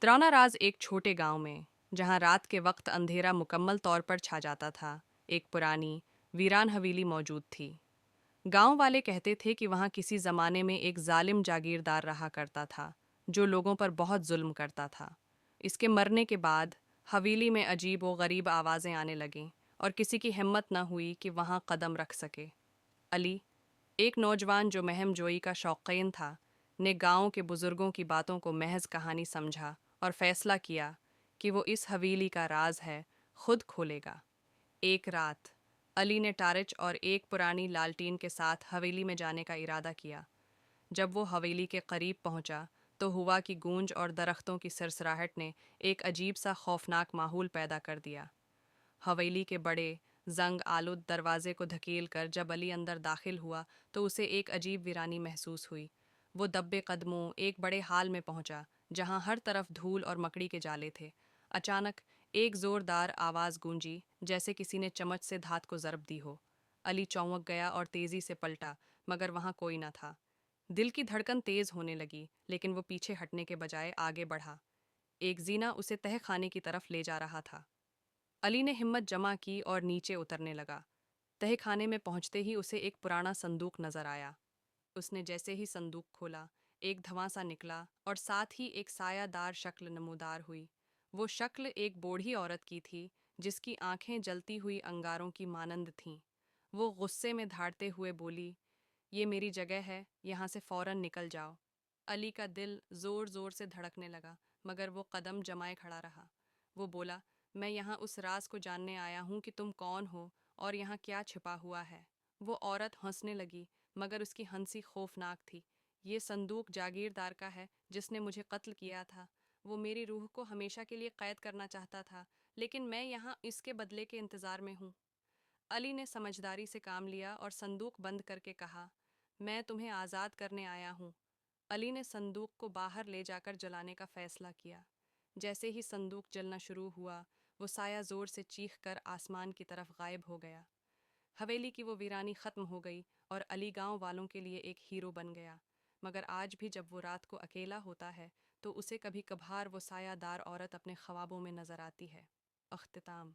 तराना राज एक छोटे गांव में, जहां रात के वक्त अंधेरा मुकम्मल तौर पर छा जाता था, एक पुरानी वीरान हवेली मौजूद थी। गांव वाले कहते थे कि वहां किसी जमाने में एक जालिम जागीरदार रहा करता था, जो लोगों पर बहुत जुल्म करता था। इसके मरने के बाद हवेली में अजीब व गरीब आवाज़ें आने लगीं और किसी की हिम्मत न हुई कि वहां कदम रख सके। अली, एक नौजवान जो महम जोई का शौकीन था, ने गांव के बुजुर्गों की बातों को महज कहानी समझा और फैसला किया कि वो इस हवेली का राज है, खुद खोलेगा। एक रात अली ने टारिच और एक पुरानी लालटीन के साथ हवेली में जाने का इरादा किया। जब वो हवेली के करीब पहुंचा तो हवा की गूंज और दरख्तों की सरसराहट ने एक अजीब सा खौफनाक माहौल पैदा कर दिया। हवेली के बड़े जंग आलूद दरवाजे को धकेल कर जब अली अंदर दाखिल हुआ तो उसे एक अजीब वीरानी महसूस हुई। वो दब्बे कदमों एक बड़े हाल में पहुंचा, जहां हर तरफ धूल और मकड़ी के जाले थे। अचानक एक जोरदार आवाज़ गूंजी, जैसे किसी ने चम्मच से धात को ज़रब दी हो। अली चौंक गया और तेज़ी से पलटा, मगर वहां कोई न था। दिल की धड़कन तेज़ होने लगी, लेकिन वो पीछे हटने के बजाय आगे बढ़ा। एक जीना उसे तह खाने की तरफ ले जा रहा था। अली ने हिम्मत जमा की और नीचे उतरने लगा। तह खाने में पहुंचते ही उसे एक पुराना संदूक नजर आया। उसने जैसे ही संदूक खोला, एक धंवासा निकला और साथ ही एक सायादार शक्ल नमूदार हुई। वो शक्ल एक बूढ़ी औरत की थी, जिसकी आंखें जलती हुई अंगारों की मानंद थीं। वो गुस्से में धाड़ते हुए बोली, ये मेरी जगह है, यहाँ से फौरन निकल जाओ। अली का दिल जोर जोर से धड़कने लगा, मगर वो कदम जमाए खड़ा रहा। वो बोला, मैं यहाँ उस राज को जानने आया हूँ कि तुम कौन हो और यहाँ क्या छिपा हुआ है। वो औरत हंसने लगी, मगर उसकी हंसी खौफनाक थी। ये संदूक जागीरदार का है, जिसने मुझे कत्ल किया था। वो मेरी रूह को हमेशा के लिए कैद करना चाहता था, लेकिन मैं यहाँ इसके बदले के इंतज़ार में हूँ। अली ने समझदारी से काम लिया और संदूक बंद करके कहा, मैं तुम्हें आज़ाद करने आया हूँ। अली ने संदूक को बाहर ले जाकर जलाने का फैसला किया। जैसे ही संदूक जलना शुरू हुआ, वो साया जोर से चीख कर आसमान की तरफ गायब हो गया। हवेली की वो वीरानी खत्म हो गई और अली गांव वालों के लिए एक हीरो बन गया। मगर आज भी जब वो रात को अकेला होता है तो उसे कभी कभार वो सायादार औरत अपने ख्वाबों में नजर आती है। अख्तिताम।